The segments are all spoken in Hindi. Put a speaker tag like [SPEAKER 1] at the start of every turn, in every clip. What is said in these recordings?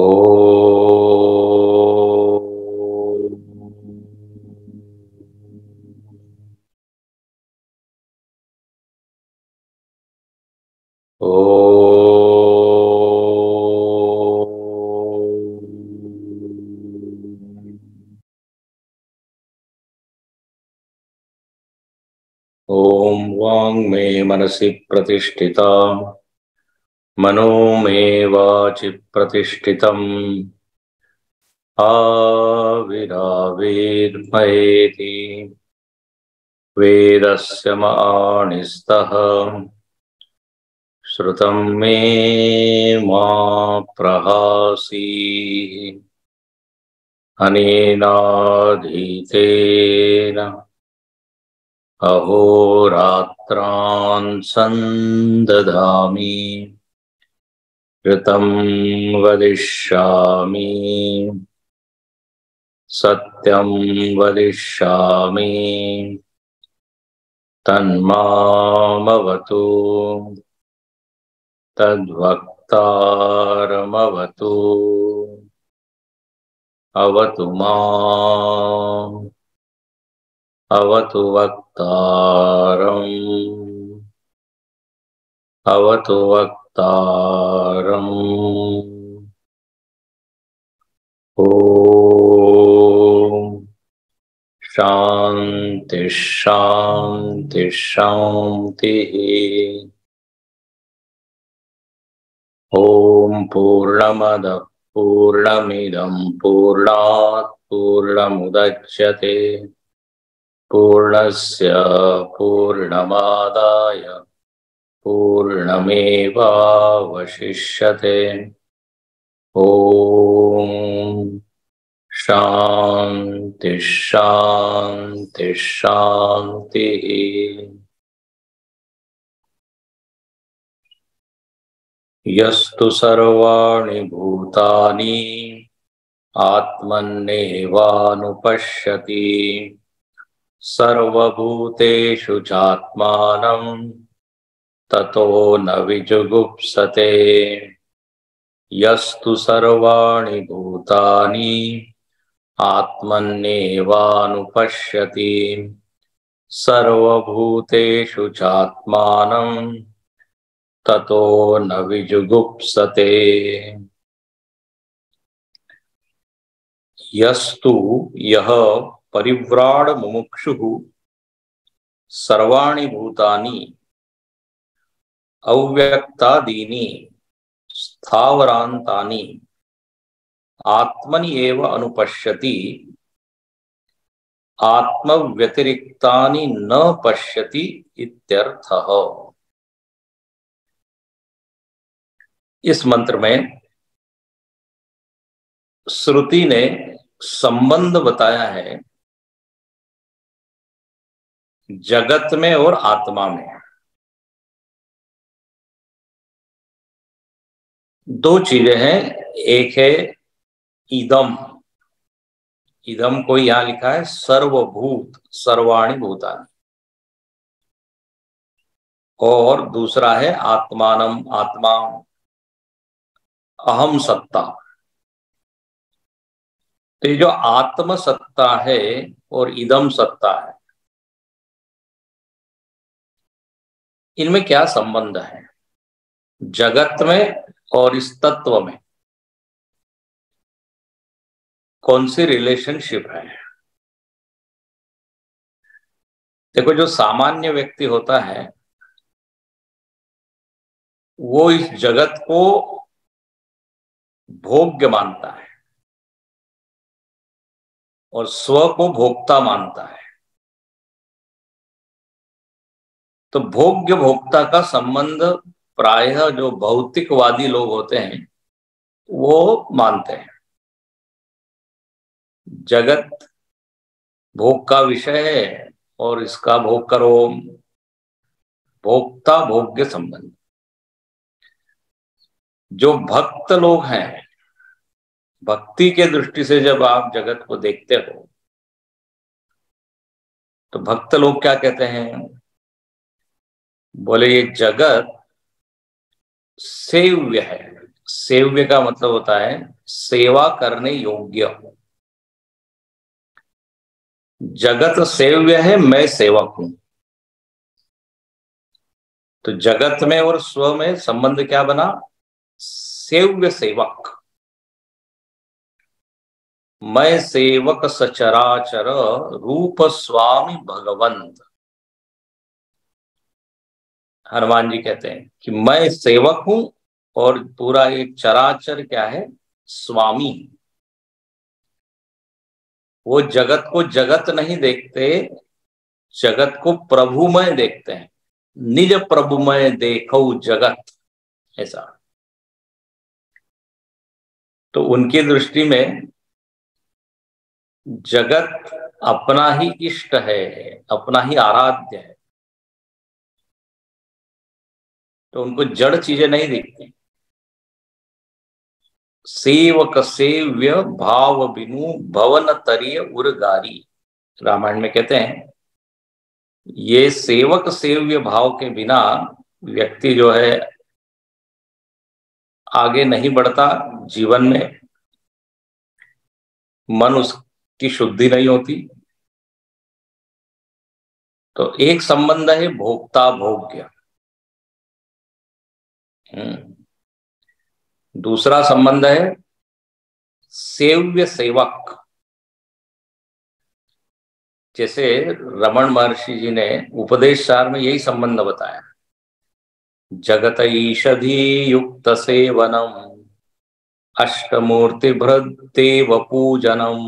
[SPEAKER 1] ओम वांग मे मनसि प्रतिष्ठिता मनो मे वाचि प्रतिष्ठितम् आविराविर्मयेति वेदस्य माणिस्तः श्रुतं मे मा प्रहासी अनेनाधीतेन अहोरात्रान् संदधामि ऋतं वदिष्यामि सत्यं वदिष्यामि तन्मामवतु तद्वक्तारमवतु अवतु माम् अवतु वक्तारम् अवतु वक्तारम्। ओम शांति शांति शांति। ओम पूर्णमदः पूर्णमिदं पूर्णात् पूर्णमुदच्यते पूर्णस्य पूर्णमादाय पूर्णमेवावशिष्यते। ओम शांति शांति शांति। यस्तु सर्वाणि भूतानि आत्मन्नेवानुपश्यति सर्वभूतेषु चात्मानं ततो न विजुगुप्सते। यस्तु सर्वाणि भूतानि आत्मन्नेवानुपश्यति सर्वभूतेषु चात्मानं ततो न विजुगुप्सते। यस्तु यह परिव्राड मुमुक्षुः सर्वाणि भूतानि अव्यक्तादीनि स्थावरान्तानि आत्मनि एव अनुपश्यति आत्मव्यतिरिक्तानि न पश्यति इत्यर्थः। इस मंत्र में श्रुति ने संबंध बताया है जगत में और आत्मा में। दो चीजें हैं, एक है इदम, इदम को यहां लिखा है सर्वभूत सर्वाणि भूतानि, और दूसरा है आत्मानम आत्मा अहम सत्ता। तो ये जो आत्म सत्ता है और इदम सत्ता है, इनमें क्या संबंध है जगत में और इस तत्व में, कौन सी रिलेशनशिप है? देखो, जो सामान्य व्यक्ति होता है वो इस जगत को भोग्य मानता है और स्व को भोक्ता मानता है। तो भोग्य भोक्ता का संबंध प्रायः जो भौतिकवादी लोग होते हैं वो मानते हैं। जगत भोग का विषय है और इसका भोग करो, भोक्ता भोग्य संबंध। जो भक्त लोग हैं, भक्ति के दृष्टि से जब आप जगत को देखते हो तो भक्त लोग क्या कहते हैं? बोले ये जगत सेव्य है, सेव्य का मतलब होता है सेवा करने योग्य। जगत सेव्य है, मैं सेवक हूं। तो जगत में और स्व में संबंध क्या बना? सेव्य सेवक। मैं सेवक सचराचर रूप स्वामी भगवंत। हनुमान जी कहते हैं कि मैं सेवक हूं और पूरा एक चराचर क्या है? स्वामी। वो जगत को जगत नहीं देखते, जगत को प्रभुमय देखते हैं। निज प्रभुमय देखो जगत, ऐसा। तो उनकी दृष्टि में जगत अपना ही इष्ट है, अपना ही आराध्य है। तो उनको जड़ चीजें नहीं दिखती। सेवक सेव्य भाव बिनु भवन तरिय उर्गारी, रामायण में कहते हैं ये सेवक सेव्य भाव के बिना व्यक्ति जो है आगे नहीं बढ़ता जीवन में, मन उसकी शुद्धि नहीं होती। तो एक संबंध है भोक्ता भोग्य, दूसरा संबंध है सेव्य सेवक। जैसे रमण महर्षि जी ने उपदेश सार में यही संबंध बताया, जगत ईषधि युक्त सेवनम अष्टमूर्ति भृदेव पूजनम।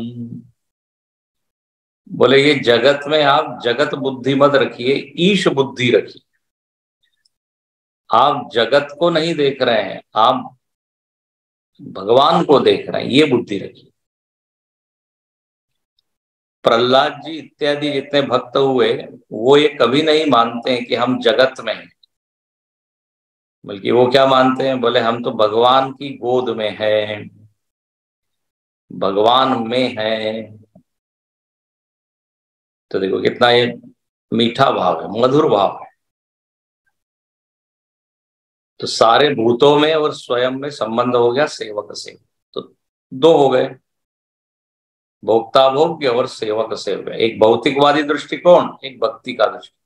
[SPEAKER 1] बोले ये जगत में आप जगत बुद्धि मत रखिए, ईश बुद्धि रखिए। आप जगत को नहीं देख रहे हैं, आप भगवान को देख रहे हैं, ये बुद्धि रखिए। प्रहलाद जी इत्यादि जितने भक्त हुए वो ये कभी नहीं मानते हैं कि हम जगत में हैं, बल्कि वो क्या मानते हैं? बोले हम तो भगवान की गोद में हैं, भगवान में हैं। तो देखो कितना ये मीठा भाव है, मधुर भाव है। तो सारे भूतों में और स्वयं में संबंध हो गया सेवक से। तो दो हो गए, भोक्ता भोग्य और सेवक सेव्य। एक भौतिकवादी दृष्टिकोण, एक भक्ति का दृष्टिकोण।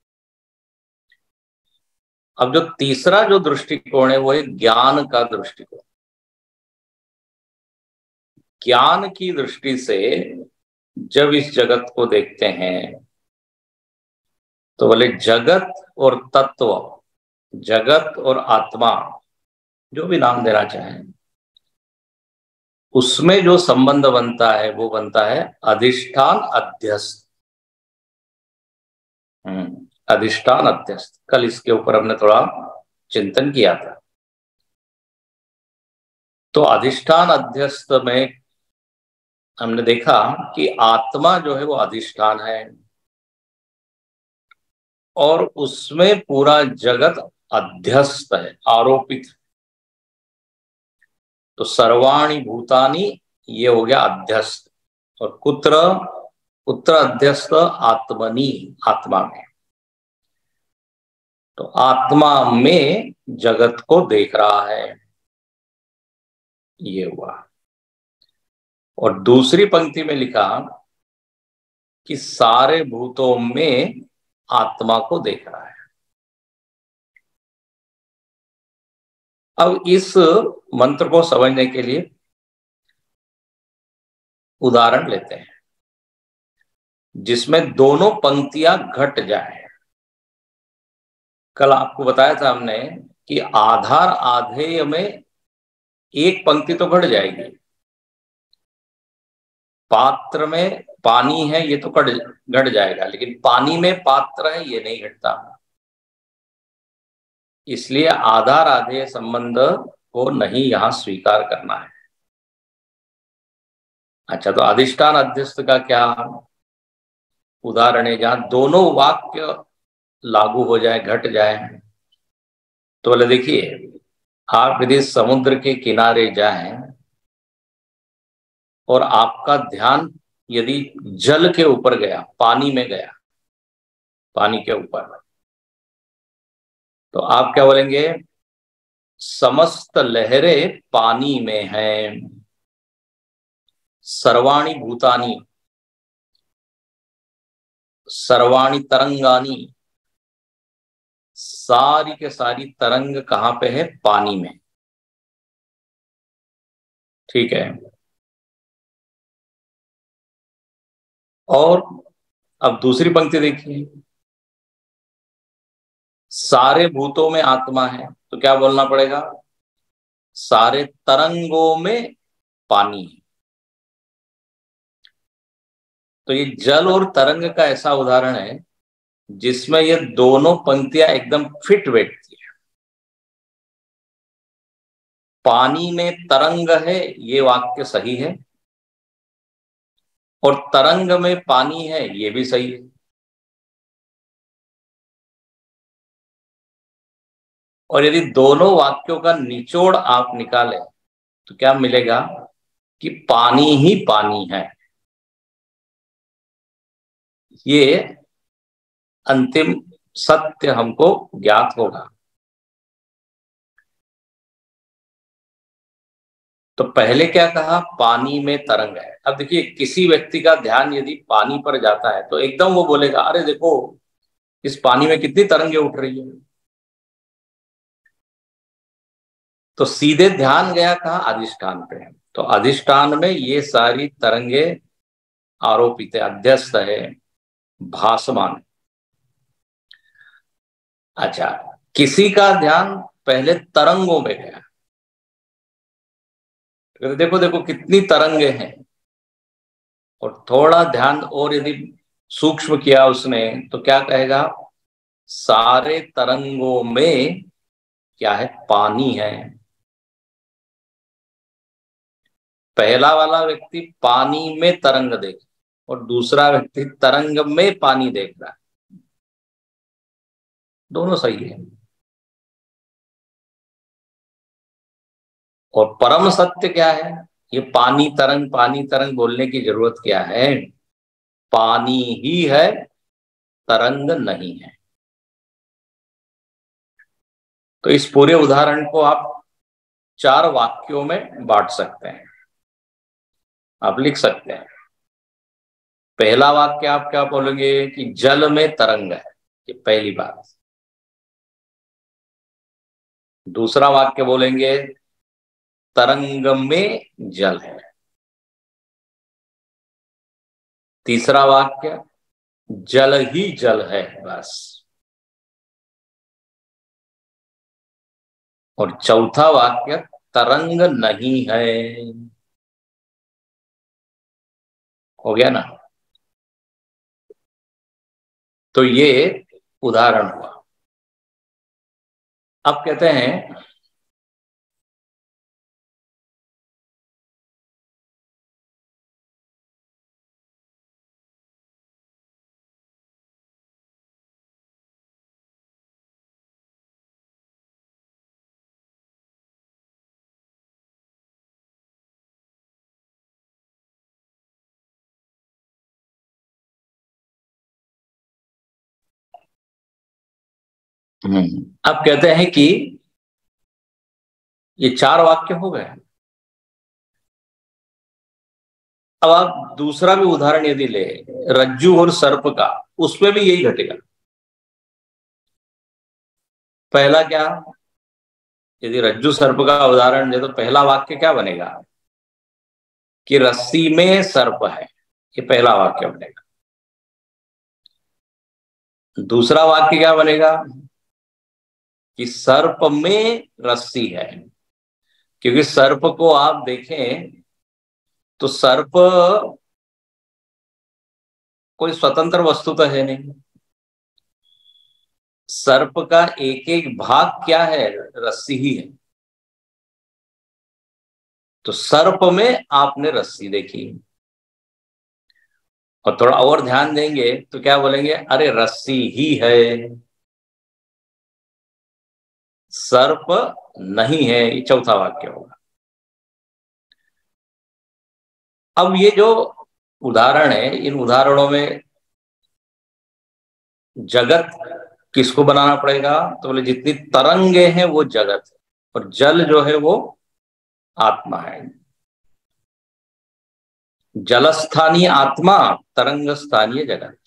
[SPEAKER 1] अब जो तीसरा जो दृष्टिकोण है वो है ज्ञान का दृष्टिकोण। ज्ञान की दृष्टि से जब इस जगत को देखते हैं तो बोले जगत और तत्व, जगत और आत्मा, जो भी नाम देना चाहें, उसमें जो संबंध बनता है वो बनता है अधिष्ठान अध्यस्त। अधिष्ठान अध्यस्त, कल इसके ऊपर हमने थोड़ा चिंतन किया था। तो अधिष्ठान अध्यस्त में हमने देखा कि आत्मा जो है वो अधिष्ठान है और उसमें पूरा जगत अध्यस्त है, आरोपित। तो सर्वाणि भूतानि ये हो गया अध्यस्त। और कुत्र कुत्र अध्यस्त? आत्मनि, आत्मा में। तो आत्मा में जगत को देख रहा है, ये हुआ। और दूसरी पंक्ति में लिखा कि सारे भूतों में आत्मा को देख रहा है। अब इस मंत्र को समझने के लिए उदाहरण लेते हैं जिसमें दोनों पंक्तियां घट जाए। कल आपको बताया था हमने कि आधार आधेय में एक पंक्ति तो घट जाएगी। पात्र में पानी है ये तो घट जाएगा, लेकिन पानी में पात्र है ये नहीं घटता। इसलिए आधार आधेय संबंध को नहीं यहां स्वीकार करना है। अच्छा, तो अधिष्ठान अध्यस्त का क्या उदाहरण है जहां दोनों वाक्य लागू हो जाए, घट जाए? तो बोले देखिए, आप यदि समुद्र के किनारे जाएं और आपका ध्यान यदि जल के ऊपर गया, पानी में गया, पानी के ऊपर, तो आप क्या बोलेंगे? समस्त लहरें पानी में हैं। सर्वाणि भूतानि सर्वाणि तरंगानी, सारी के सारी तरंग कहां पे है? पानी में। ठीक है। और अब दूसरी पंक्ति देखिए, सारे भूतों में आत्मा है, तो क्या बोलना पड़ेगा? सारे तरंगों में पानी है। तो ये जल और तरंग का ऐसा उदाहरण है जिसमें ये दोनों पंक्तियां एकदम फिट बैठती है। पानी में तरंग है, ये वाक्य सही है, और तरंग में पानी है, ये भी सही है। और यदि दोनों वाक्यों का निचोड़ आप निकालें तो क्या मिलेगा? कि पानी ही पानी है। ये अंतिम सत्य हमको ज्ञात होगा। तो पहले क्या कहा? पानी में तरंग है। अब देखिए, किसी व्यक्ति का ध्यान यदि पानी पर जाता है तो एकदम वो बोलेगा, अरे देखो इस पानी में कितनी तरंगे उठ रही है। तो सीधे ध्यान गया कहाँ? अधिष्ठान पे। तो अधिष्ठान में ये सारी तरंगे आरोपित है, अध्यस्त है, भासमान। अच्छा, किसी का ध्यान पहले तरंगों में गया, तो देखो देखो कितनी तरंगे हैं। और थोड़ा ध्यान और यदि सूक्ष्म किया उसने तो क्या कहेगा? सारे तरंगों में क्या है? पानी है। पहला वाला व्यक्ति पानी में तरंग देख, और दूसरा व्यक्ति तरंग में पानी देख रहा है। दोनों सही है। और परम सत्य क्या है? ये पानी तरंग बोलने की जरूरत क्या है? पानी ही है, तरंग नहीं है। तो इस पूरे उदाहरण को आप 4 वाक्यों में बांट सकते हैं। आप लिख सकते हैं, पहला वाक्य आप क्या बोलेंगे? कि जल में तरंग है, ये पहली बात। दूसरा वाक्य बोलेंगे तरंग में जल है। तीसरा वाक्य जल ही जल है, बस। और चौथा वाक्य तरंग नहीं है। हो गया ना? तो ये उदाहरण हुआ। अब कहते हैं अब कहते हैं कि ये 4 वाक्य हो गए। अब आप दूसरा भी उदाहरण यदि ले, रज्जू और सर्प का, उसमें भी यही घटेगा। पहला क्या? यदि रज्जू सर्प का उदाहरण दे तो पहला वाक्य क्या बनेगा? कि रस्सी में सर्प है, ये पहला वाक्य बनेगा। दूसरा वाक्य क्या बनेगा? कि सर्प में रस्सी है। क्योंकि सर्प को आप देखें तो सर्प कोई स्वतंत्र वस्तु तो है नहीं। सर्प का एक एक भाग क्या है? रस्सी ही है। तो सर्प में आपने रस्सी देखी। और थोड़ा और ध्यान देंगे तो क्या बोलेंगे? अरे रस्सी ही है, सर्प नहीं है। ये चौथा वाक्य होगा। अब ये जो उदाहरण है, इन उदाहरणों में जगत किसको बनाना पड़ेगा? तो बोले जितनी तरंगे हैं वो जगत है। और जल जो है वो आत्मा है। जलस्थानीय आत्मा, तरंग स्थानीय जगत।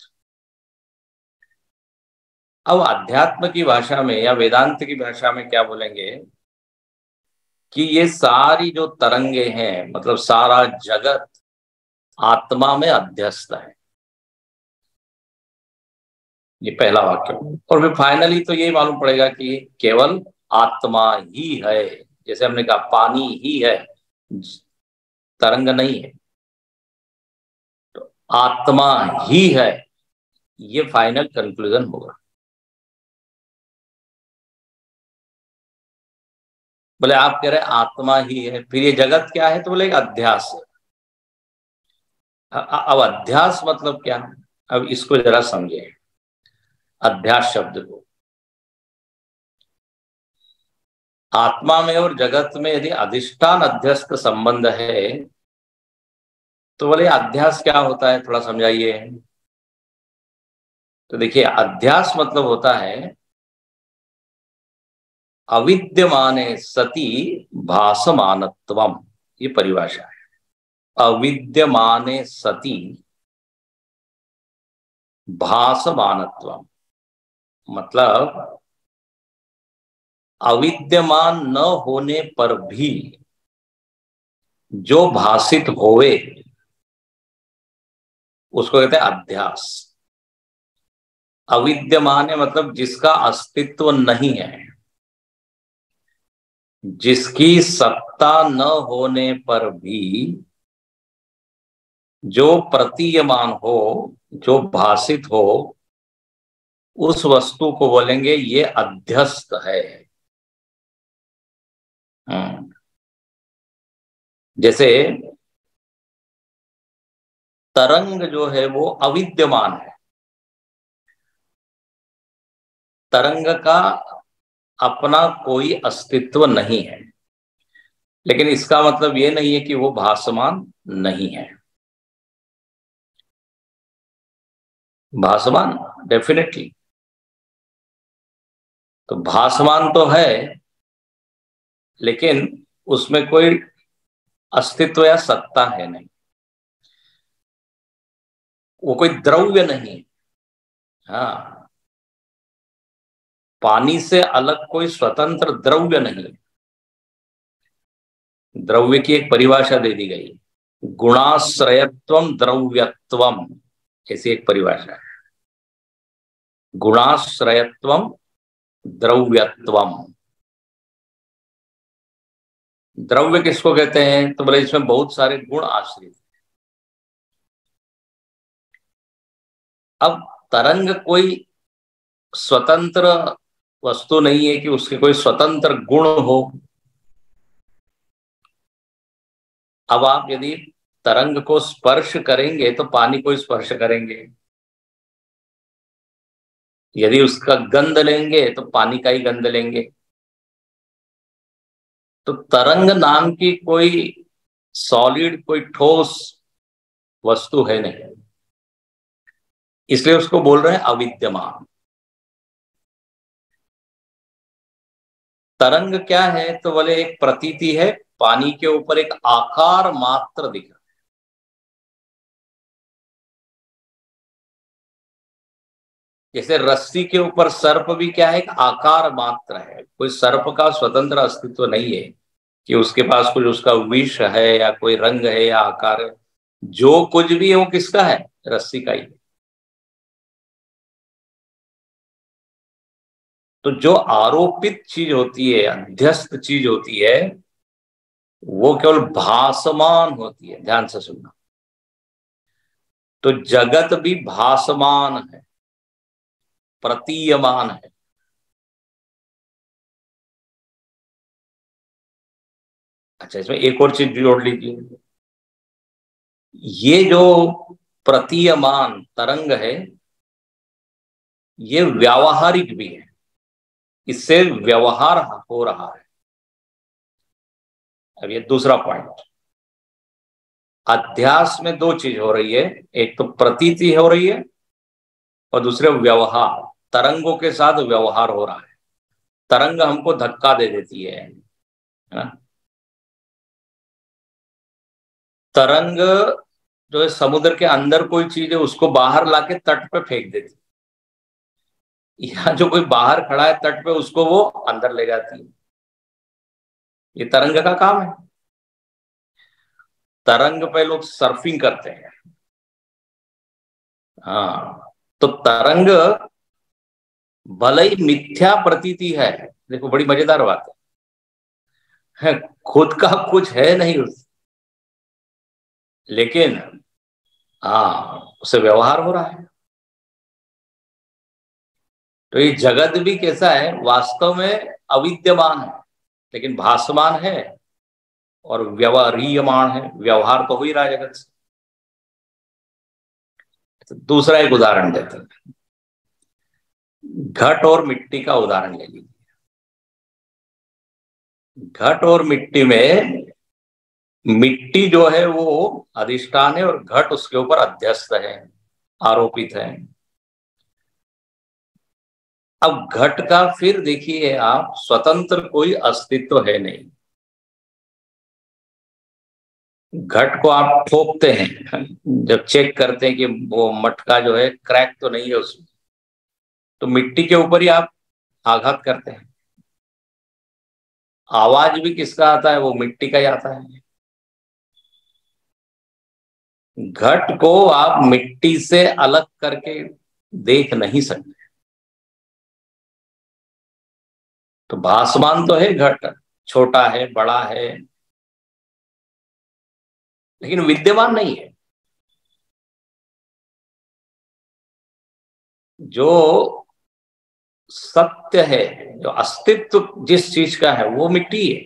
[SPEAKER 1] अब अध्यात्म की भाषा में या वेदांत की भाषा में क्या बोलेंगे कि ये सारी जो तरंगे हैं, मतलब सारा जगत आत्मा में अध्यस्त है। ये पहला वाक्य। और फिर फाइनली तो यही मालूम पड़ेगा कि केवल आत्मा ही है। जैसे हमने कहा पानी ही है, तरंग नहीं है, तो आत्मा ही है, ये फाइनल कंक्लूजन होगा। बोले आप कह रहे आत्मा ही है, फिर ये जगत क्या है? तो बोले एक अध्यास है। अब अध्यास मतलब क्या? अब इसको जरा समझे अध्यास शब्द को। आत्मा में और जगत में यदि अधिष्ठान अध्यस्त संबंध है तो बोले अध्यास क्या होता है, थोड़ा समझाइए। तो देखिए अध्यास मतलब होता है अविद्यमाने सति भासमानत्वम, ये परिभाषा है। अविद्यमाने सति भासमानत्वम मतलब अविद्यमान न होने पर भी जो भासित होवे उसको कहते हैं अध्यास। अविद्यमान है मतलब जिसका अस्तित्व नहीं है, जिसकी सत्ता न होने पर भी जो प्रतीयमान हो, जो भासित हो, उस वस्तु को बोलेंगे ये अध्यस्त है। जैसे तरंग जो है वो अविद्यमान है, तरंग का अपना कोई अस्तित्व नहीं है, लेकिन इसका मतलब ये नहीं है कि वो भासमान नहीं है। भासमान डेफिनेटली, तो भासमान तो है लेकिन उसमें कोई अस्तित्व या सत्ता है नहीं, वो कोई द्रव्य नहीं है। हाँ, पानी से अलग कोई स्वतंत्र द्रव्य नहीं है। द्रव्य की एक परिभाषा दे दी गई, गुणाश्रयत्वम द्रव्यत्वम, ऐसी एक परिभाषा है। गुणाश्रयत्वम द्रव्यत्वम। द्रव्य किसको कहते हैं? तो बोले इसमें बहुत सारे गुण आश्रित। अब तरंग कोई स्वतंत्र वस्तु नहीं है कि उसके कोई स्वतंत्र गुण हो। अब आप यदि तरंग को स्पर्श करेंगे तो पानी को स्पर्श करेंगे, यदि उसका गंध लेंगे तो पानी का ही गंध लेंगे। तो तरंग नाम की कोई सॉलिड, कोई ठोस वस्तु है नहीं, इसलिए उसको बोल रहे हैं अविद्यमान। तरंग क्या है? तो बोले एक प्रतीति है, पानी के ऊपर एक आकार मात्र दिख रहा है। जैसे रस्सी के ऊपर सर्प भी क्या है? एक आकार मात्र है, कोई सर्प का स्वतंत्र अस्तित्व नहीं है कि उसके पास कुछ उसका विष है या कोई रंग है या आकार है। जो कुछ भी है वो किसका है? रस्सी का ही। तो जो आरोपित चीज होती है, अध्यस्त चीज होती है, वो केवल भासमान होती है। ध्यान से सुनना। तो जगत भी भासमान है, प्रतीयमान है। अच्छा, इसमें एक और चीज जोड़ लीजिए, ये जो प्रतीयमान तरंग है ये व्यावहारिक भी है, इससे व्यवहार हो रहा है। अब ये दूसरा पॉइंट, अध्यास में दो चीज हो रही है, एक तो प्रतीति हो रही है और दूसरे व्यवहार। तरंगों के साथ व्यवहार हो रहा है। तरंग हमको धक्का दे देती है, है ना। तरंग जो है समुद्र के अंदर कोई चीज है उसको बाहर लाके तट पे फेंक देती, यहाँ जो कोई बाहर खड़ा है तट पे उसको वो अंदर ले जाती है। ये तरंग का काम है। तरंग पे लोग सर्फिंग करते हैं। हाँ, तो तरंग भले ही मिथ्या प्रतीति है, देखो बड़ी मजेदार बात है, खुद का कुछ है नहीं उस, लेकिन हाँ उससे व्यवहार हो रहा है। तो ये जगत भी कैसा है, वास्तव में अविद्यमान है लेकिन भासमान है, और व्यवहारीयमान है, व्यवहार तो हो ही रहा है जगत से। तो दूसरा एक उदाहरण देते हैं, घट और मिट्टी का उदाहरण ले लीजिए। घट और मिट्टी में मिट्टी जो है वो अधिष्ठान है और घट उसके ऊपर अध्यस्त है, आरोपित है। अब घट का फिर देखिए आप, स्वतंत्र कोई अस्तित्व है नहीं। घट को आप ठोकते हैं, जब चेक करते हैं कि वो मटका जो है क्रैक तो नहीं है उसमें, तो मिट्टी के ऊपर ही आप आघात करते हैं। आवाज भी किसका आता है, वो मिट्टी का ही आता है। घट को आप मिट्टी से अलग करके देख नहीं सकते। तो भासमान तो है घट, छोटा है बड़ा है, लेकिन विद्यमान नहीं है। जो सत्य है, जो अस्तित्व जिस चीज का है वो मिट्टी है।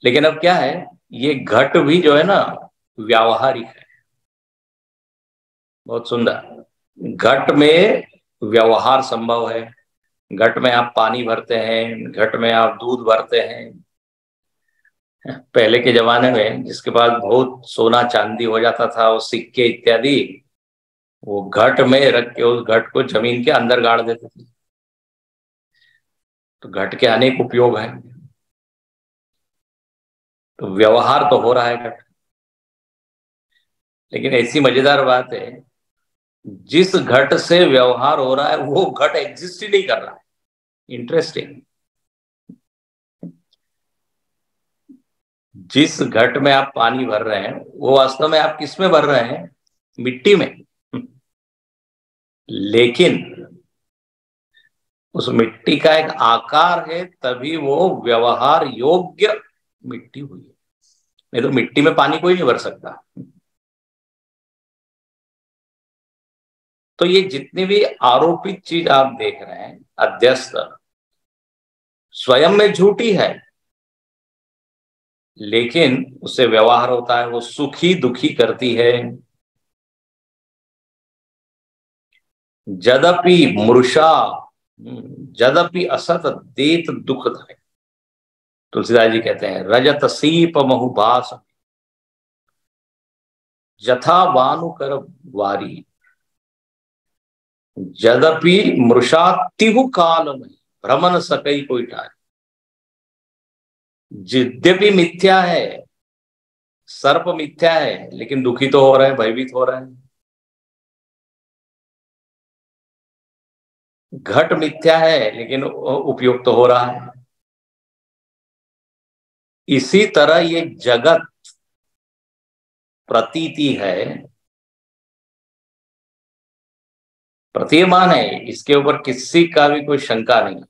[SPEAKER 1] लेकिन अब क्या है, ये घट भी जो है ना व्यावहारिक है। बहुत सुंदर, घट में व्यवहार संभव है। घट में आप पानी भरते हैं, घट में आप दूध भरते हैं। पहले के जमाने में जिसके पास बहुत सोना चांदी हो जाता था, वो सिक्के इत्यादि, वो घट में रख के उस घट को जमीन के अंदर गाड़ देते थे। तो घट के अनेक उपयोग हैं। तो व्यवहार तो हो रहा है घट, लेकिन ऐसी मजेदार बात है, जिस घट से व्यवहार हो रहा है वो घट एग्जिस्ट ही नहीं कर रहा है। इंटरेस्टिंग। जिस घट में आप पानी भर रहे हैं वो वास्तव में आप किस में भर रहे हैं, मिट्टी में। लेकिन उस मिट्टी का एक आकार है, तभी वो व्यवहार योग्य मिट्टी हुई है। नहीं तो मिट्टी में पानी कोई नहीं भर सकता। तो ये जितनी भी आरोपित चीज आप देख रहे हैं अध्यस्त, स्वयं में झूठी है, लेकिन उससे व्यवहार होता है, वो सुखी दुखी करती है। जदपि मृषा जदपि असत देत दुखदाय, तुलसीदास जी कहते हैं, रजत सीप महुभास जथा बानु कर वारी, जदपि मृषा तिहु काल में भ्रमण सकई कोई टारी। यद्यपि मिथ्या है, सर्प मिथ्या है, लेकिन दुखी तो हो रहे हैं, भयभीत हो रहे हैं। घट मिथ्या है लेकिन उपयोग तो हो रहा है। इसी तरह ये जगत प्रतीति है, प्रतीयमान है, इसके ऊपर किसी का भी कोई शंका नहीं।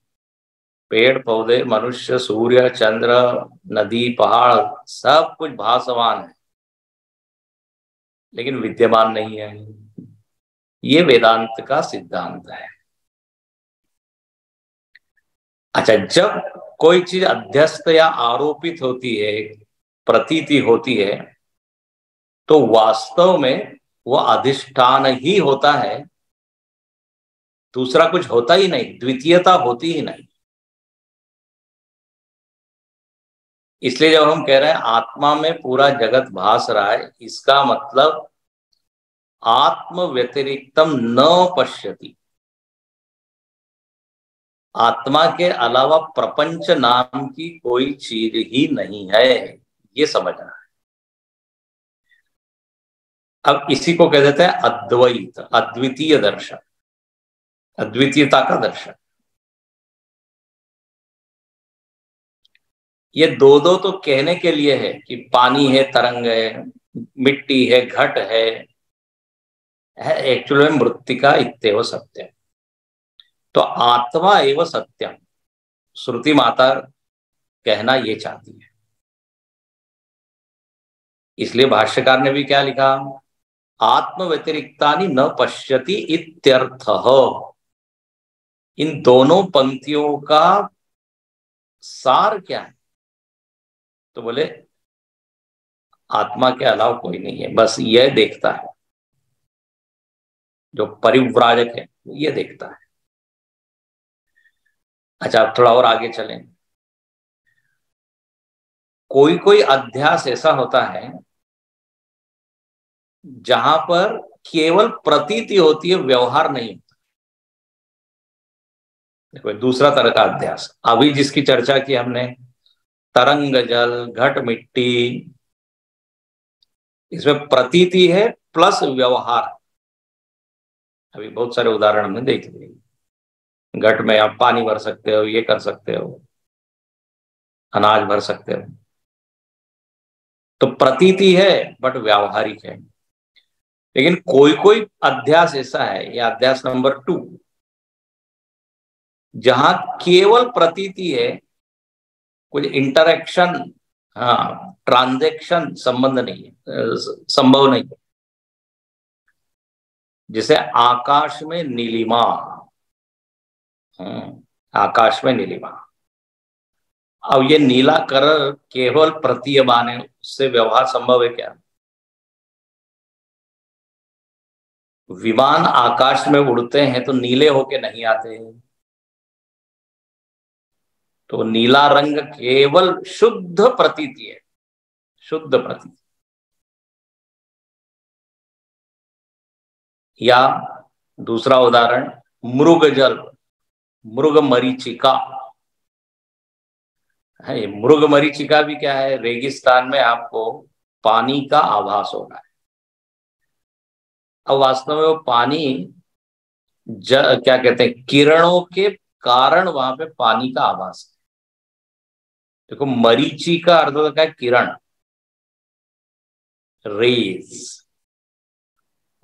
[SPEAKER 1] पेड़ पौधे मनुष्य सूर्य चंद्र नदी पहाड़ सब कुछ भासमान है, लेकिन विद्यमान नहीं है। ये वेदांत का सिद्धांत है। अच्छा, जब कोई चीज अध्यस्त या आरोपित होती है, प्रतीति होती है, तो वास्तव में वो अधिष्ठान ही होता है, दूसरा कुछ होता ही नहीं, द्वितीयता होती ही नहीं। इसलिए जब हम कह रहे हैं आत्मा में पूरा जगत भास रहा है, इसका मतलब आत्म व्यतिरिक्तम न पश्यति, आत्मा के अलावा प्रपंच नाम की कोई चीज ही नहीं है, ये समझना है। अब इसी को कह देते हैं अद्वैत, अद्वितीय दर्शन, अद्वितीयता का दर्शन। ये दो दो तो कहने के लिए है कि पानी है, तरंग है, मिट्टी है, घट है एक्चुअल में मृत्तिका इत्येव सत्यम। तो आत्मा एवं सत्यम, श्रुति माता कहना ये चाहती है। इसलिए भाष्यकार ने भी क्या लिखा, आत्म व्यतिरिक्तानि न पश्यति इत्यर्थः। इन दोनों पंक्तियों का सार क्या है? तो बोले आत्मा के अलावा कोई नहीं है, बस यह देखता है, जो परिव्राजक है ये देखता है। अच्छा, अब थोड़ा और आगे चलें। कोई कोई अध्यास ऐसा होता है जहां पर केवल प्रतीति होती है, व्यवहार नहीं होता। देखो दूसरा तरह का अध्यास, अभी जिसकी चर्चा की हमने, तरंग जल, घट मिट्टी, इसमें प्रतीति है प्लस व्यवहार। अभी बहुत सारे उदाहरण हमने देख लिए। घट में आप पानी भर सकते हो, ये कर सकते हो, अनाज भर सकते हो। तो प्रतीति है बट व्यावहारिक है। लेकिन कोई कोई अध्यास ऐसा है, ये अध्यास नंबर 2, जहां केवल प्रतीति है, कुछ इंटरेक्शन, हाँ ट्रांजेक्शन संबंध नहीं है, संभव नहीं है। जैसे आकाश में नीलिमा, आकाश में नीलिमा। अब ये नीला कलर केवल प्रतीयमान है, उससे व्यवहार संभव है क्या? विमान आकाश में उड़ते हैं तो नीले होके नहीं आते हैं। तो नीला रंग केवल शुद्ध प्रतीति है, शुद्ध प्रतीति। या दूसरा उदाहरण, मृग जल, मृग मरीचिका है। मृग मरीचिका भी क्या है, रेगिस्तान में आपको पानी का आभास हो रहा है। अब वास्तव में वो पानी क्या कहते हैं, किरणों के कारण वहां पे पानी का आभास है। देखो मरीची का अर्थ होता है किरण, रेस।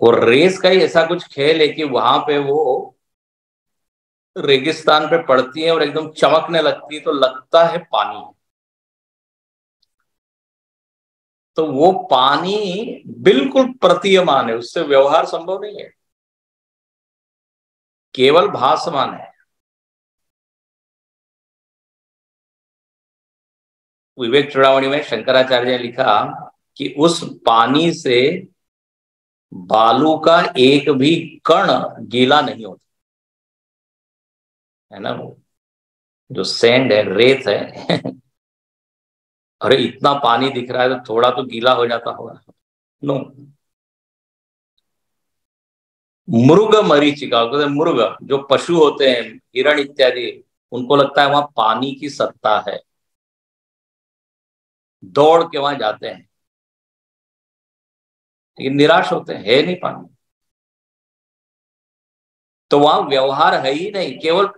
[SPEAKER 1] और रेस का ही ऐसा कुछ खेल है कि वहां पे वो रेगिस्तान पे पड़ती है और एकदम चमकने लगती है तो लगता है पानी। तो वो पानी बिल्कुल प्रतीयमान है, उससे व्यवहार संभव नहीं है, केवल भासमान है। विवेक चूड़ामणि में शंकराचार्य ने लिखा कि उस पानी से बालू का एक भी कण गीला नहीं होता है ना। वो जो सैंड है, रेत है अरे इतना पानी दिख रहा है तो थोड़ा तो गीला हो जाता होगा, नो। मृग मरीचिका, मृग जो पशु होते हैं, हिरण इत्यादि, उनको लगता है वहां पानी की सत्ता है, दौड़ के वहां जाते हैं, लेकिन निराश होते हैं, है नहीं पानी। तो वहां व्यवहार है ही नहीं, केवल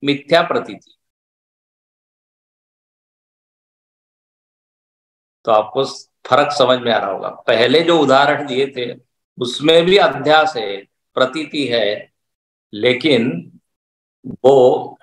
[SPEAKER 1] मिथ्या प्रतीति। तो आपको फर्क समझ में आ रहा होगा। पहले जो उदाहरण दिए थे उसमें भी अध्यास है, प्रतीति है, लेकिन वो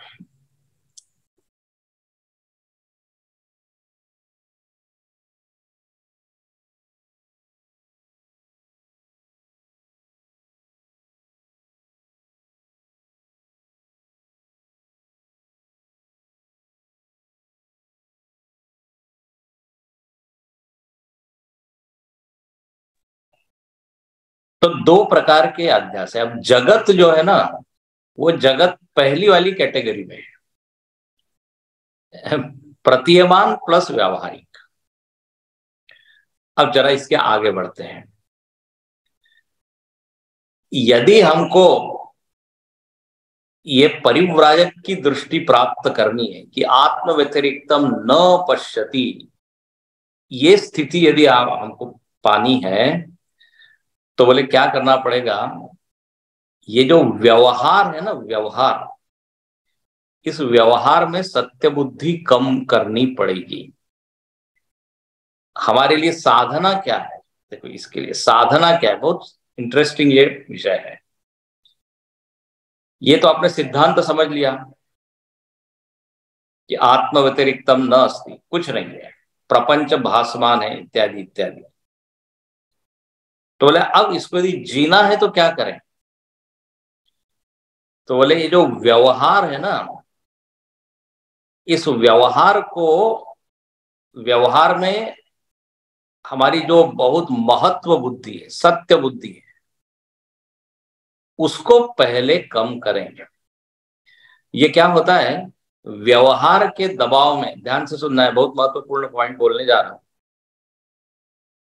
[SPEAKER 1] तो दो प्रकार के अध्यास है। अब जगत जो है ना, वो जगत पहली वाली कैटेगरी में है, प्रतीयमान प्लस व्यावहारिक। अब जरा इसके आगे बढ़ते हैं। यदि हमको ये परिव्राजक की दृष्टि प्राप्त करनी है कि आत्म व्यतिरिक्तम न पश्यति, ये स्थिति यदि आप हमको पानी है तो बोले क्या करना पड़ेगा, ये जो व्यवहार है ना, व्यवहार, इस व्यवहार में सत्य बुद्धि कम करनी पड़ेगी। हमारे लिए साधना क्या है, देखो इसके लिए साधना क्या है, बहुत इंटरेस्टिंग ये विषय है। ये तो आपने सिद्धांत समझ लिया कि आत्म व्यतिरिक्तम न अस्ति, कुछ नहीं है, प्रपंच भासमान है, इत्यादि इत्यादि। तो बोले अब इसको यदि जीना है तो क्या करें, तो बोले ये जो व्यवहार है ना, इस व्यवहार को, व्यवहार में हमारी जो बहुत महत्व बुद्धि है, सत्य बुद्धि है, उसको पहले कम करेंगे। ये क्या होता है, व्यवहार के दबाव में, ध्यान से सुनना है, बहुत महत्वपूर्ण पॉइंट बोलने जा रहा हूं।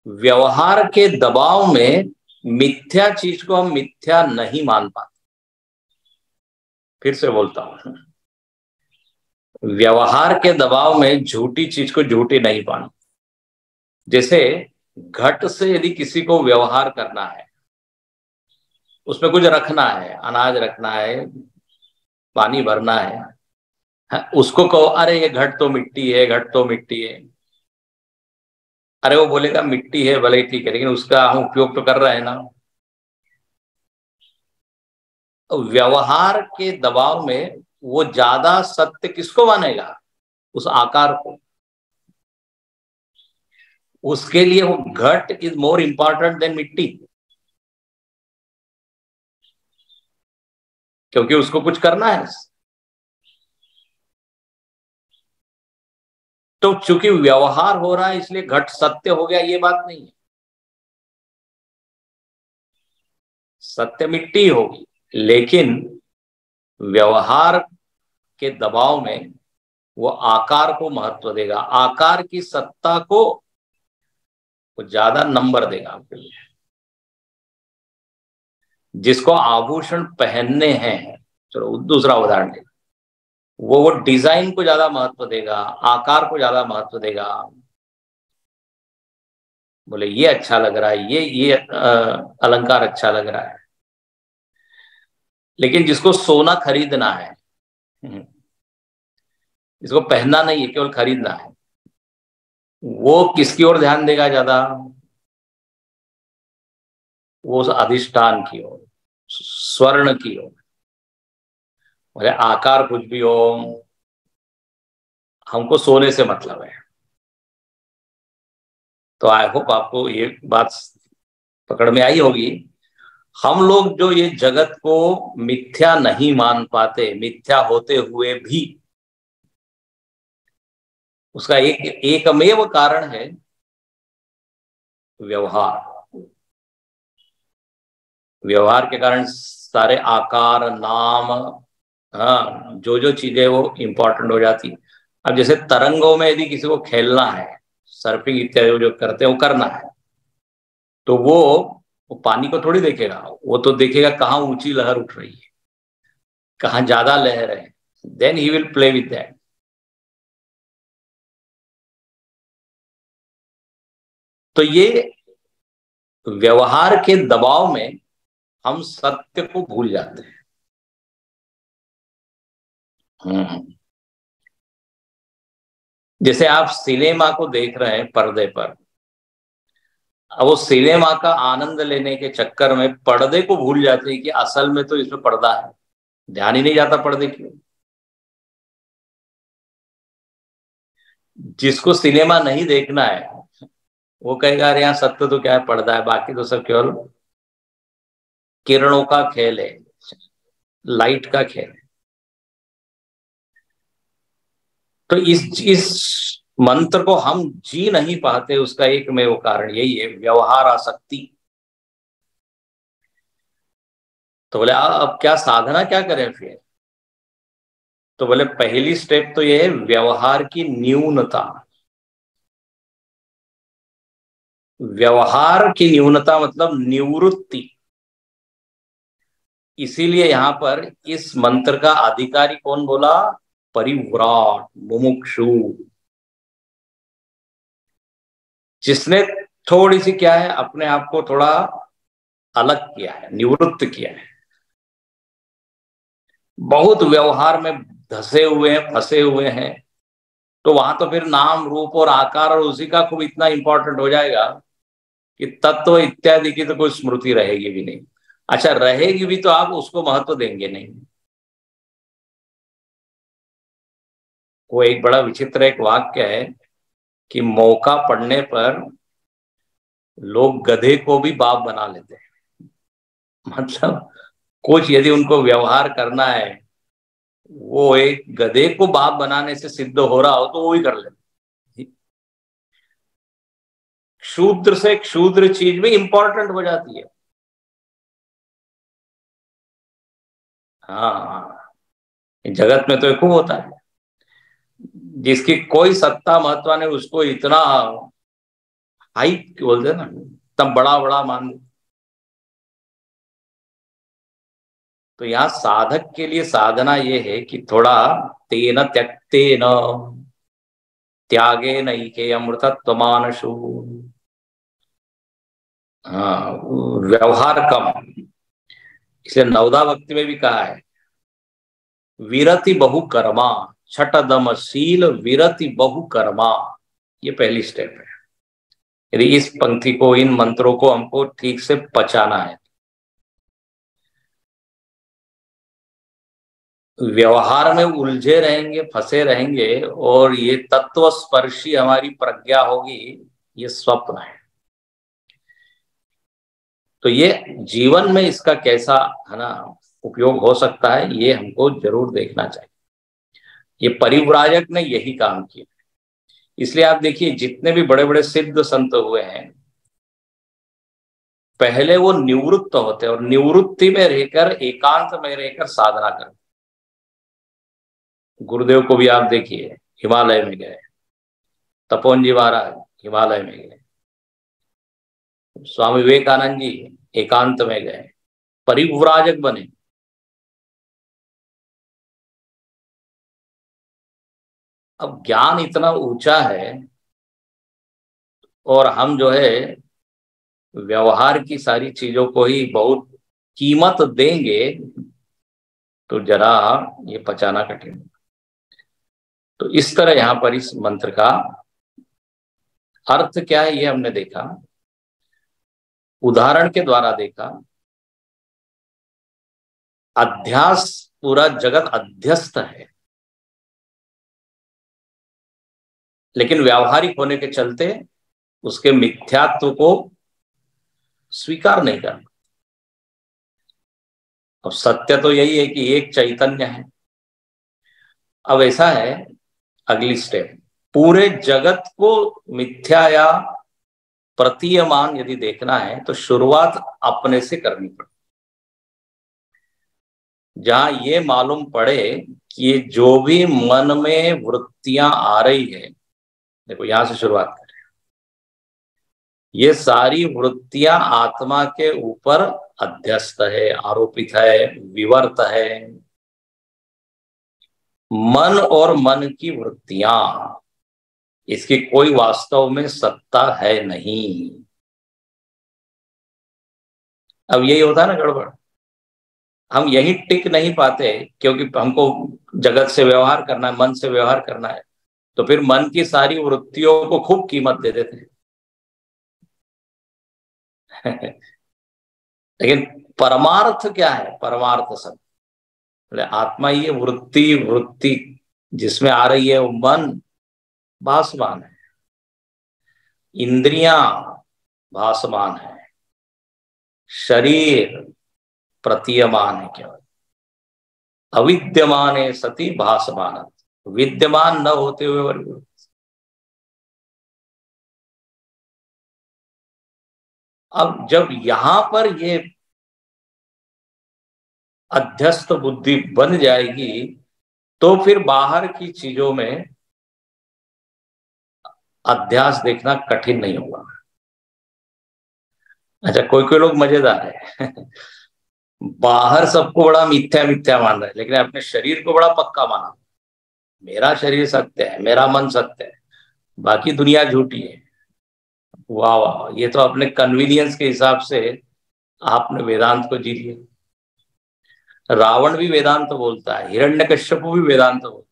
[SPEAKER 1] व्यवहार के दबाव में मिथ्या चीज को हम मिथ्या नहीं मान पाते। फिर से बोलता हूं, व्यवहार के दबाव में झूठी चीज को झूठी नहीं पाना। जैसे घट से यदि किसी को व्यवहार करना है, उसमें कुछ रखना है, अनाज रखना है, पानी भरना है, उसको कहो अरे ये घट तो मिट्टी है, घट तो मिट्टी है, अरे वो बोलेगा मिट्टी है, भले ठीक है, लेकिन उसका हम उपयोग तो कर रहे हैं ना। तो व्यवहार के दबाव में वो ज्यादा सत्य किसको मानेगा, उस आकार को। उसके लिए वो घट इज मोर इंपॉर्टेंट देन मिट्टी, क्योंकि उसको कुछ करना है। तो चूंकि व्यवहार हो रहा है इसलिए घट सत्य हो गया, ये बात नहीं है। सत्य मिट्टी होगी, लेकिन व्यवहार के दबाव में वो आकार को महत्व देगा, आकार की सत्ता को वो ज्यादा नंबर देगा आपके लिए। जिसको आभूषण पहनने हैं, चलो दूसरा उदाहरण ले, वो डिजाइन को ज्यादा महत्व देगा, आकार को ज्यादा महत्व देगा। बोले ये अच्छा लग रहा है, ये अलंकार अच्छा लग रहा है। लेकिन जिसको सोना खरीदना है, इसको पहनना नहीं है, केवल खरीदना है, वो किसकी ओर ध्यान देगा ज्यादा, वो उस अधिष्ठान की ओर, स्वर्ण की ओर। बोले आकार कुछ भी हो, हमको सोने से मतलब है। तो आई होप आपको ये बात पकड़ में आई होगी। हम लोग जो ये जगत को मिथ्या नहीं मान पाते, मिथ्या होते हुए भी, उसका एकमेव कारण है व्यवहार। व्यवहार के कारण सारे आकार, नाम, हाँ, जो जो चीजें वो इंपॉर्टेंट हो जाती है। अब जैसे तरंगों में यदि किसी को खेलना है, सर्फिंग इत्यादि जो करते हैं वो करना है, तो वो पानी को थोड़ी देखेगा, वो तो देखेगा कहाँ ऊंची लहर उठ रही है, कहाँ ज्यादा लहर है, then he will play with that. तो ये व्यवहार के दबाव में हम सत्य को भूल जाते हैं। जैसे आप सिनेमा को देख रहे हैं पर्दे पर, अब वो सिनेमा का आनंद लेने के चक्कर में पर्दे को भूल जाते हैं कि असल में तो इसमें पर्दा है, ध्यान ही नहीं जाता पर्दे की। जिसको सिनेमा नहीं देखना है वो कहेगा अरे यहाँ सत्य तो क्या है, पर्दा है, बाकी तो सब केवल किरणों का खेल है, लाइट का खेल है। तो इस मंत्र को हम जी नहीं पाते, उसका एक में वो कारण यही है, व्यवहार आसक्ति। तो बोले अब क्या साधना क्या करें फिर, तो बोले पहली स्टेप तो ये है व्यवहार की न्यूनता। व्यवहार की न्यूनता मतलब निवृत्ति। इसीलिए यहाँ पर इस मंत्र का अधिकारी कौन बोला? परिव्राट, मुमुक्षु, जिसने थोड़ी सी क्या है अपने आप को थोड़ा अलग किया है, निवृत्त किया है। बहुत व्यवहार में धसे हुए हैं, फंसे हुए हैं, तो वहां तो फिर नाम रूप और आकार और उसी का खूब इतना इंपॉर्टेंट हो जाएगा कि तत्व इत्यादि की तो कोई स्मृति रहेगी भी नहीं। अच्छा, रहेगी भी तो आप उसको महत्व देंगे नहीं। वो एक बड़ा विचित्र एक वाक्य है कि मौका पड़ने पर लोग गधे को भी बाप बना लेते हैं। मतलब कुछ यदि उनको व्यवहार करना है, वो एक गधे को बाप बनाने से सिद्ध हो रहा हो तो वो ही कर लेते। क्षुद्र से क्षुद्र चीज भी इंपॉर्टेंट हो जाती है। हाँ, जगत में तो एक खूब होता है, जिसकी कोई सत्ता महत्व नहीं उसको इतना हाई बोलते हैं ना, तब बड़ा बड़ा मान। तो यहाँ साधक के लिए साधना ये है कि थोड़ा तेन त्यक्तेन त्यागे नहीं के अमृतत्व मानसु। हाँ, व्यवहार कम। इसलिए नवदा भक्ति में भी कहा है विरति बहु कर्मा, छठदम शील विरति बहु कर्मा। ये पहली स्टेप है। यदि इस पंक्ति को, इन मंत्रों को हमको ठीक से पचाना है, व्यवहार में उलझे रहेंगे, फंसे रहेंगे, और ये तत्व स्पर्शी हमारी प्रज्ञा होगी, ये स्वप्न है। तो ये जीवन में इसका कैसा है ना उपयोग हो सकता है, ये हमको जरूर देखना चाहिए। ये परिव्राजक ने यही काम किया। इसलिए आप देखिए जितने भी बड़े बड़े सिद्ध संत हुए हैं, पहले वो निवृत्त होते और निवृत्ति में रहकर, एकांत में रहकर साधना करते। गुरुदेव को भी आप देखिए, हिमालय में गए। तपोवन जी महाराज हिमालय में गए। स्वामी विवेकानंद जी एकांत में गए, परिव्राजक बने। अब ज्ञान इतना ऊंचा है और हम जो है व्यवहार की सारी चीजों को ही बहुत कीमत देंगे, तो जरा ये पचाना कठिन। तो इस तरह यहां पर इस मंत्र का अर्थ क्या है ये हमने देखा, उदाहरण के द्वारा देखा। अध्यास, पूरा जगत अध्यस्त है, लेकिन व्यावहारिक होने के चलते उसके मिथ्यात्व को स्वीकार नहीं करना। अब सत्य तो यही है कि एक चैतन्य है। अब ऐसा है, अगली स्टेप, पूरे जगत को मिथ्या या प्रतीयमान यदि देखना है तो शुरुआत अपने से करनी पड़े। जहां ये मालूम पड़े कि ये जो भी मन में वृत्तियां आ रही है, देखो यहां से शुरुआत करें, ये सारी वृत्तियां आत्मा के ऊपर अध्यस्त है, आरोपित है, विवर्त है। मन और मन की वृत्तियां, इसकी कोई वास्तव में सत्ता है नहीं। अब यही होता है ना गड़बड़, हम यही टिक नहीं पाते क्योंकि हमको जगत से व्यवहार करना है, मन से व्यवहार करना है, तो फिर मन की सारी वृत्तियों को खूब कीमत दे देते हैं। लेकिन परमार्थ क्या है? परमार्थ सब आत्मा ही है। वृत्ति वृत्ति जिसमें आ रही है वो मन भासमान है, इंद्रियां भासमान है, शरीर प्रतीयमान है, केवल अविद्यमान है सती भासमान, विद्यमान न होते हुए वर्ग। अब जब यहां पर ये अध्यस्त बुद्धि बन जाएगी तो फिर बाहर की चीजों में अध्यास देखना कठिन नहीं होगा। अच्छा, कोई कोई लोग मजेदार है। बाहर सबको बड़ा मिथ्या मिथ्या मान रहा है, लेकिन अपने शरीर को बड़ा पक्का माना, मेरा शरीर सत्य है, मेरा मन सत्य है, बाकी दुनिया झूठी है। वाह वाह, ये तो अपने कन्वीनियंस के हिसाब से आपने वेदांत को जी लिया। रावण भी वेदांत बोलता है, हिरण्यकश्यप भी वेदांत बोलता है।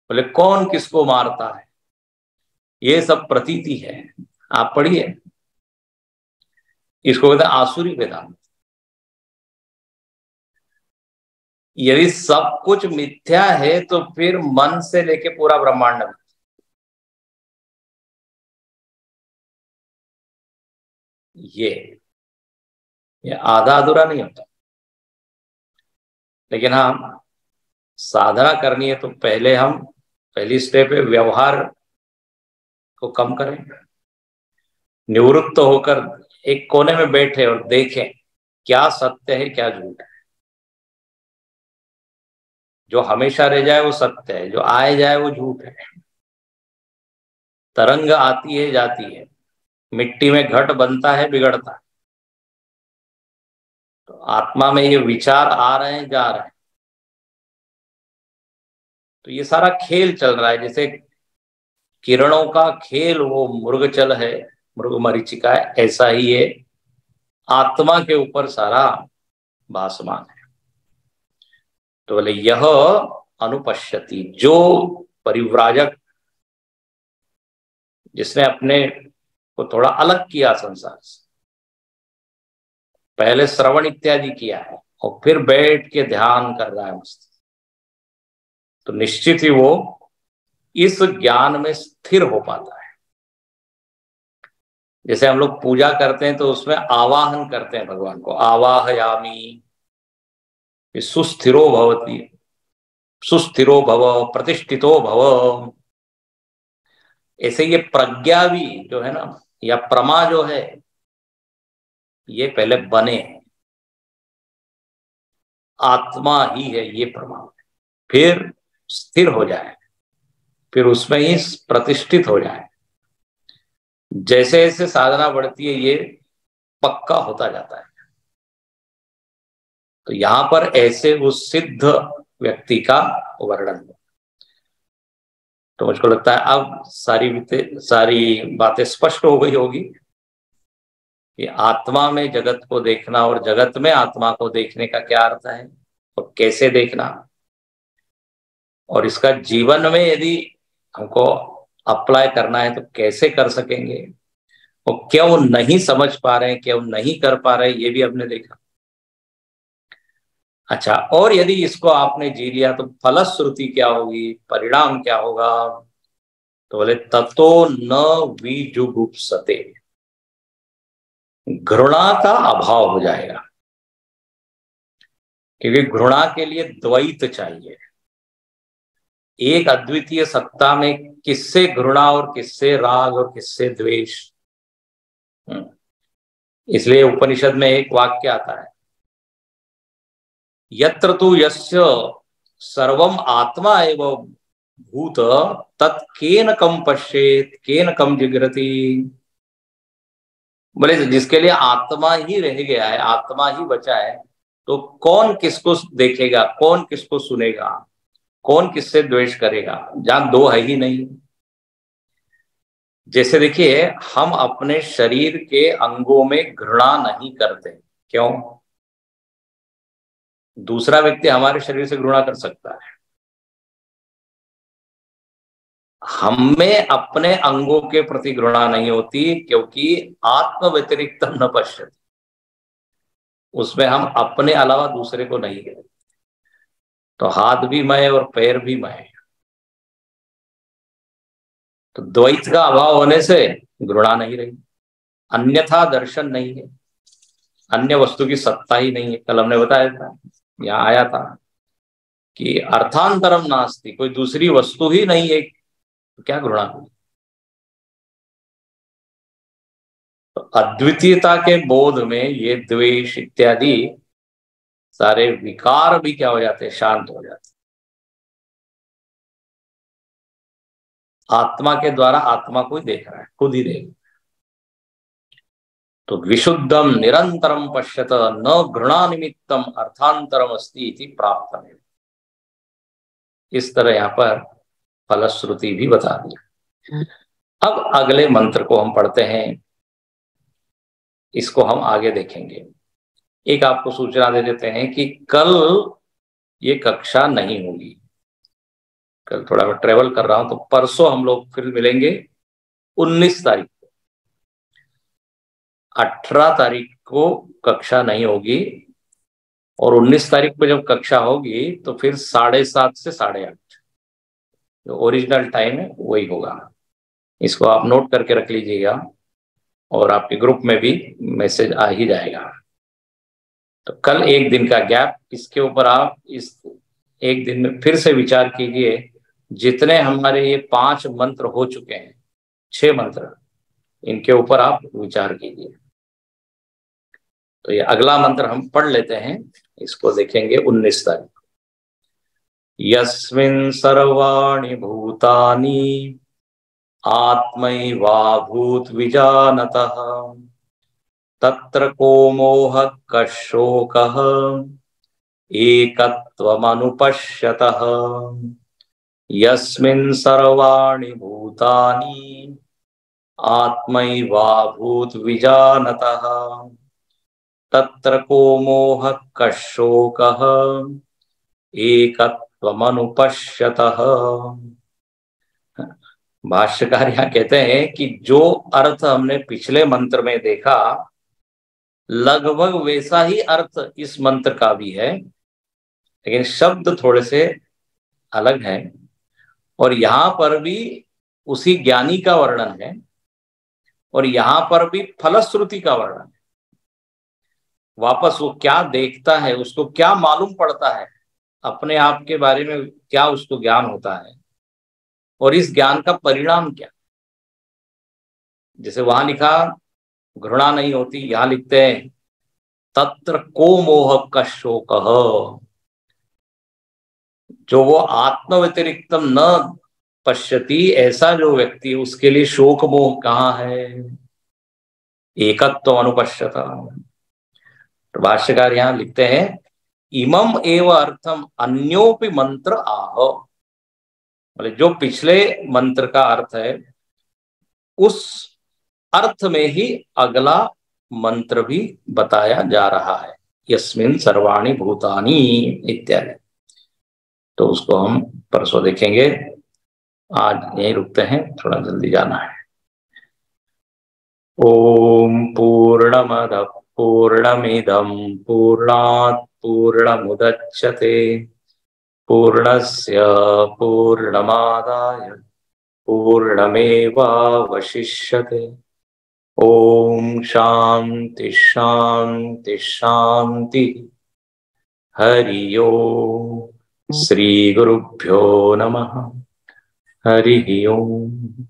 [SPEAKER 1] बोले कौन किसको मारता है, ये सब प्रतीति है। आप पढ़िए, इसको कहते हैं आसुरी वेदांत। यदि सब कुछ मिथ्या है तो फिर मन से लेके पूरा ब्रह्मांड में, ये आधा अधूरा नहीं होता। लेकिन हाँ, साधना करनी है तो पहले हम, पहली स्टेप है व्यवहार को कम करें, निवृत्त होकर एक कोने में बैठे और देखें क्या सत्य है क्या झूठ है। जो हमेशा रह जाए वो सत्य है, जो आए जाए वो झूठ है। तरंग आती है जाती है, मिट्टी में घट बनता है बिगड़ता है। तो आत्मा में ये विचार आ रहे हैं जा रहे हैं, तो ये सारा खेल चल रहा है। जैसे किरणों का खेल वो मृगचल है, मृग मरीचिका है, ऐसा ही ये आत्मा के ऊपर सारा भासमान है। तो बोले यह अनुपश्यति, जो परिव्राजक, जिसने अपने को थोड़ा अलग किया संसार से, पहले श्रवण इत्यादि किया है और फिर बैठ के ध्यान कर रहा है मस्त, तो निश्चित ही वो इस ज्ञान में स्थिर हो पाता है। जैसे हम लोग पूजा करते हैं तो उसमें आवाहन करते हैं भगवान को, आवाहयामी सुस्थिरो भवति, सुस्थिरो भव प्रतिष्ठितो भव। ऐसे ये प्रज्ञा भी जो है ना, या प्रमा जो है, ये पहले बने, आत्मा ही है ये प्रमा, फिर स्थिर हो जाए, फिर उसमें ही प्रतिष्ठित हो जाए। जैसे जैसे साधना बढ़ती है ये पक्का होता जाता है। तो यहां पर ऐसे उस सिद्ध व्यक्ति का वर्णन। तो मुझको लगता है अब सारी बातें स्पष्ट हो गई होगी कि आत्मा में जगत को देखना और जगत में आत्मा को देखने का क्या अर्थ है और कैसे देखना, और इसका जीवन में यदि हमको अप्लाई करना है तो कैसे कर सकेंगे, और क्यों नहीं समझ पा रहे हैं, क्यों नहीं कर पा रहे हैं, ये भी हमने देखा। अच्छा, और यदि इसको आपने जी लिया तो फलश्रुति क्या होगी, परिणाम क्या होगा? तो बोले ततो न विजुगुप्सते, घृणा का अभाव हो जाएगा। क्योंकि घृणा के लिए द्वैत चाहिए, एक अद्वितीय सत्ता में किससे घृणा और किससे राग और किससे द्वेष। इसलिए उपनिषद में एक वाक्य आता है, यत्र तु यस्य सर्वम आत्मा एव भूत तत् केन कम पश्येत केन कम जिग्रति। बोले जिसके लिए आत्मा ही रह गया है, आत्मा ही बचा है, तो कौन किसको देखेगा, कौन किसको सुनेगा, कौन किससे द्वेष करेगा, जहां दो है ही नहीं। जैसे देखिए, हम अपने शरीर के अंगों में घृणा नहीं करते, क्यों? दूसरा व्यक्ति हमारे शरीर से घृणा कर सकता है, हमें अपने अंगों के प्रति घृणा नहीं होती, क्योंकि आत्म व्यतिरिक्त न पश्यति, उसमें हम अपने अलावा दूसरे को नहीं देखते। तो हाथ भी मैं और पैर भी मैं, तो द्वैत का अभाव होने से घृणा नहीं रही, अन्यथा दर्शन नहीं है, अन्य वस्तु की सत्ता ही नहीं है। कल हमने बताया था, यहाँ आया था कि अर्थांतरम नास्ति, कोई दूसरी वस्तु ही नहीं है, तो क्या घृणा हुई? तो अद्वितीयता के बोध में ये द्वेष इत्यादि सारे विकार भी क्या हो जाते हैं, शांत हो जाते हैं। आत्मा के द्वारा आत्मा को ही देख रहा है, खुद ही देख। तो विशुद्धम निरंतरम पश्यत न घृणा निमित्तम अर्थांतरम अस्ति इति प्राप्त। इस तरह यहाँ पर फलश्रुति भी बता दी। अब अगले मंत्र को हम पढ़ते हैं, इसको हम आगे देखेंगे। एक आपको सूचना दे देते हैं कि कल ये कक्षा नहीं होगी, कल थोड़ा मैं ट्रेवल कर रहा हूं, तो परसों हम लोग फिर मिलेंगे 19 तारीख को। 18 तारीख को कक्षा नहीं होगी और 19 तारीख को जब कक्षा होगी तो फिर 7:30 से 8:30 जो ओरिजिनल टाइम है वही होगा। इसको आप नोट करके रख लीजिएगा और आपके ग्रुप में भी मैसेज आ ही जाएगा। तो कल एक दिन का गैप, इसके ऊपर आप इस एक दिन में फिर से विचार कीजिए। जितने हमारे ये 5 मंत्र हो चुके हैं, 6 मंत्र, इनके ऊपर आप विचार कीजिए। तो ये अगला मंत्र हम पढ़ लेते हैं, इसको देखेंगे 19 तारीख। यस्मिन् सर्वाणि भूतानि आत्मैवाभूत विजानतः तत्र को मोहः कः शोकः एकत्वमनुपश्यतः। यस्मिन् सर्वाणि भूतानि आत्मैवाभूत विजानतः तत्र को मोहः कः शोकः एकत्वमनुपश्यतः। भाष्यकार यहाँ कहते हैं कि जो अर्थ हमने पिछले मंत्र में देखा, लगभग वैसा ही अर्थ इस मंत्र का भी है, लेकिन शब्द थोड़े से अलग हैं। और यहां पर भी उसी ज्ञानी का वर्णन है और यहां पर भी फलश्रुति का वर्णन है। वापस वो क्या देखता है, उसको क्या मालूम पड़ता है, अपने आप के बारे में क्या उसको ज्ञान होता है और इस ज्ञान का परिणाम क्या। जैसे वहां लिखा घृणा नहीं होती, यहां लिखते हैं तत्र को मोह का शोक। जो वो आत्म व्यतिरिक्तम न पश्यति, ऐसा जो व्यक्ति, उसके लिए शोक मोह कहाँ है। एकत्व अनुपश्यता। तो भाष्यकार यहां लिखते हैं इमम एव अर्थम अन्योपि मंत्र आह। मतलब जो पिछले मंत्र का अर्थ है उस अर्थ में ही अगला मंत्र भी बताया जा रहा है, यस्मिन् सर्वाणि भूतानि इत्यादि। तो उसको हम परसों देखेंगे, आज यहीं रुकते हैं, थोड़ा जल्दी जाना है। ओम पूर्णमदः पूर्णमिदं पूर्णात् पूर्णमुदच्यते पूर्णस्य पूर्णमादाय पूर्णमेवावशिष्यते। ओम शांति शांति शांति। हरि ओम। श्री गुरुभ्यो नमः। हरि ओम।